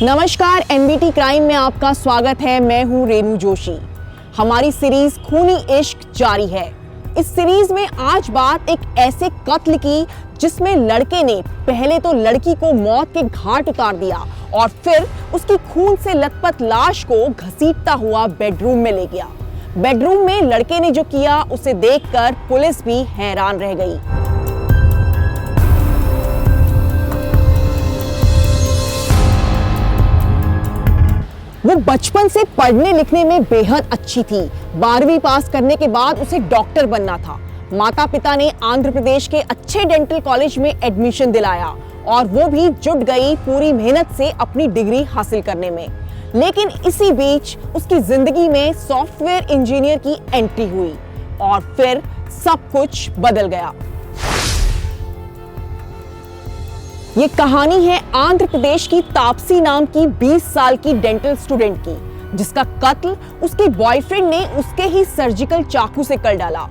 नमस्कार, NBT crime में आपका स्वागत है। मैं हूं रेनू जोशी। हमारी सीरीज खूनी इश्क जारी है। इस सीरीज में आज बात एक ऐसे कत्ल की जिसमें लड़के ने पहले तो लड़की को मौत के घाट उतार दिया और फिर उसकी खून से लथपथ लाश को घसीटता हुआ बेडरूम में ले गया। बेडरूम में लड़के ने जो किया उसे देखकर पुलिस भी हैरान रह गई। वो बचपन से पढ़ने लिखने में बेहद अच्छी थी। 12वीं पास करने के बाद उसे डॉक्टर बनना था। माता पिता ने आंध्र प्रदेश के अच्छे डेंटल कॉलेज में एडमिशन दिलाया और वो भी जुट गई पूरी मेहनत से अपनी डिग्री हासिल करने में। लेकिन इसी बीच उसकी जिंदगी में सॉफ्टवेयर इंजीनियर की एंट्री हुई और फिर सब कुछ बदल गया। ये कहानी है आंध्र प्रदेश की तापसी नाम की 20 साल की डेंटल स्टूडेंट की, जिसका कत्ल उसके बॉयफ्रेंड ने उसके ही सर्जिकल चाकू से कर डाला।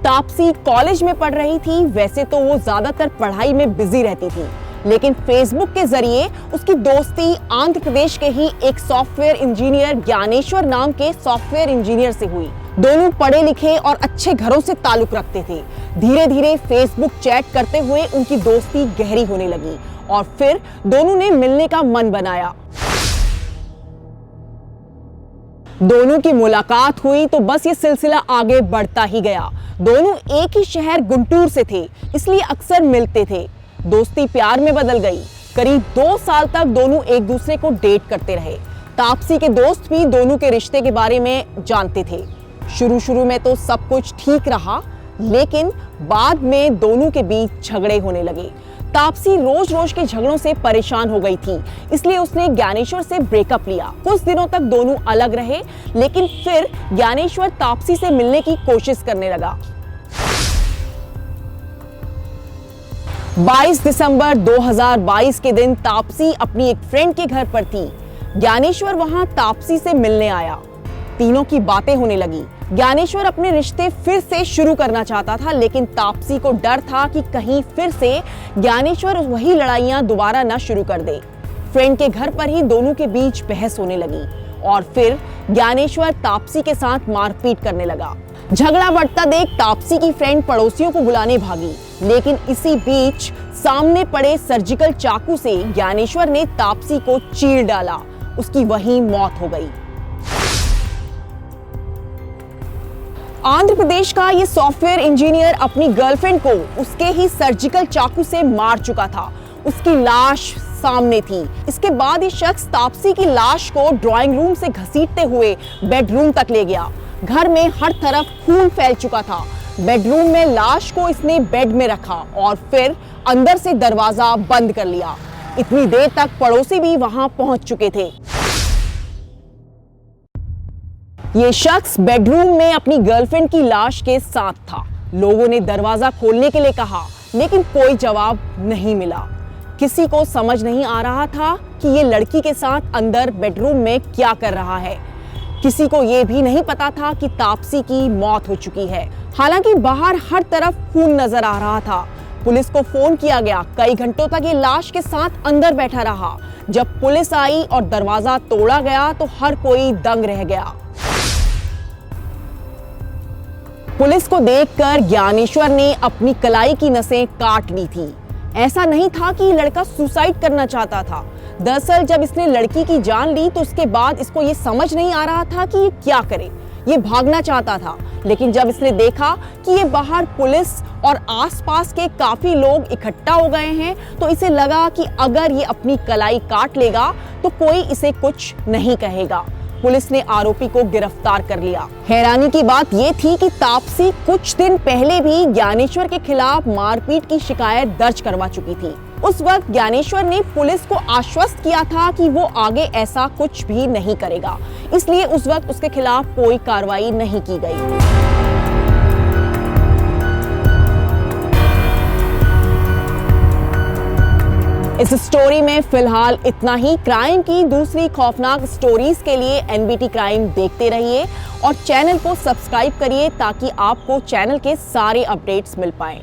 तापसी कॉलेज में पढ़ रही थी। वैसे तो वो ज्यादातर पढ़ाई में बिजी रहती थी, लेकिन फेसबुक के जरिए उसकी दोस्ती आंध्र प्रदेश के ही एक सॉफ्टवेयर इंजीनियर ज्ञानेश्वर नाम के सॉफ्टवेयर इंजीनियर से हुई। दोनों पढ़े लिखे और अच्छे घरों से ताल्लुक रखते थे। धीरे धीरे फेसबुक चैट करते हुए उनकी दोस्ती गहरी होने लगी और फिर दोनों ने मिलने का मन बनाया। दोनों की मुलाकात हुई तो बस ये सिलसिला आगे बढ़ता ही गया। दोनों एक ही शहर गुंटूर से थे, इसलिए अक्सर मिलते थे। दोस्ती प्यार में बदल गई। करीब 2 साल तक दोनों एक दूसरे को डेट करते रहे। तापसी के दोस्त भी दोनों के रिश्ते के बारे में जानते थे। शुरू में तो सब कुछ ठीक रहा, लेकिन बाद में दोनों के बीच झगड़े होने लगे। तापसी रोज के झगड़ों से परेशान हो गई थी, इसलिए उसने ज्ञानेश्वर से ब्रेकअप लिया। कुछ दिनों तक दोनों अलग रहे, लेकिन फिर ज्ञानेश्वर तापसी से मिलने की कोशिश करने लगा। 22 दिसंबर 2022 के दिन तापसी अपनी एक फ्रेंड के घर पर थी। ज्ञानेश्वर वहां तापसी से मिलने आया। तीनों की बातें होने लगी। ज्ञानेश्वर अपने रिश्ते फिर से शुरू करना चाहता था, लेकिन तापसी को डर था कि कहीं फिर से ज्ञानेश्वर वही लड़ाइयां दोबारा ना शुरू कर दे। फ्रेंड के घर पर ही दोनों के बीच बहस होने लगी और फिर ज्ञानेश्वर तापसी के साथ मारपीट करने लगा। झगड़ा बढ़ता देख तापसी की फ्रेंड पड़ोसियों को बुलाने भागी, लेकिन इसी बीच सामने पड़े सर्जिकल चाकू से ज्ञानेश्वर ने तापसी को चीर डाला। उसकी वहीं मौत हो गई। आंध्र प्रदेश का ये सॉफ्टवेयर इंजीनियर अपनी गर्लफ्रेंड को उसके ही सर्जिकल चाकू से मार चुका था। उसकी लाश सामने थी। इसके बाद ये शख्स तापसी की लाश को ड्राइंग रूम से घसीटते हुए बेडरूम तक ले गया। घर में हर तरफ खून फैल चुका था। बेडरूम में लाश को इसने बेड में रखा और फिर अंदर से दरवाजा बंद कर लिया। इतनी देर तक पड़ोसी भी वहां पहुंच चुके थे। ये शख्स बेडरूम में अपनी गर्लफ्रेंड की लाश के साथ था। लोगों ने दरवाजा खोलने के लिए कहा, लेकिन कोई जवाब नहीं मिला। किसी को समझ नहीं आ रहा था कि ये लड़की के साथ अंदर बेडरूम में क्या कर रहा है। किसी को ये भी नहीं पता था कि तापसी की मौत हो चुकी है। हालांकि बाहर हर तरफ खून नजर आ रहा था। पुलिस को फोन किया गया। कई घंटों तक ये लाश के साथ अंदर बैठा रहा। जब पुलिस आई और दरवाजा तोड़ा गया तो हर कोई दंग रह गया। पुलिस को देखकर ज्ञानेश्वर ने अपनी कलाई की नसें काट ली थी। ऐसा नहीं था कि लड़का सुसाइड करना चाहता था। दरअसल जब इसने लड़की की जान ली तो उसके बाद इसको ये समझ नहीं आ रहा था कि ये क्या करे। ये भागना चाहता था, लेकिन जब इसने देखा कि ये बाहर पुलिस और आसपास के काफी लोग इकट्ठा हो गए हैं, तो इसे लगा कि अगर ये अपनी कलाई काट लेगा तो कोई इसे कुछ नहीं कहेगा। पुलिस ने आरोपी को गिरफ्तार कर लिया। हैरानी की बात यह थी कि तापसी कुछ दिन पहले भी ज्ञानेश्वर के खिलाफ मारपीट की शिकायत दर्ज करवा चुकी थी। उस वक्त ज्ञानेश्वर ने पुलिस को आश्वस्त किया था कि वो आगे ऐसा कुछ भी नहीं करेगा, इसलिए उस वक्त उसके खिलाफ कोई कार्रवाई नहीं की गई। इस स्टोरी में फिलहाल इतना ही। क्राइम की दूसरी खौफनाक स्टोरीज के लिए एनबीटी क्राइम देखते रहिए और चैनल को सब्सक्राइब करिए ताकि आपको चैनल के सारे अपडेट्स मिल पाएं।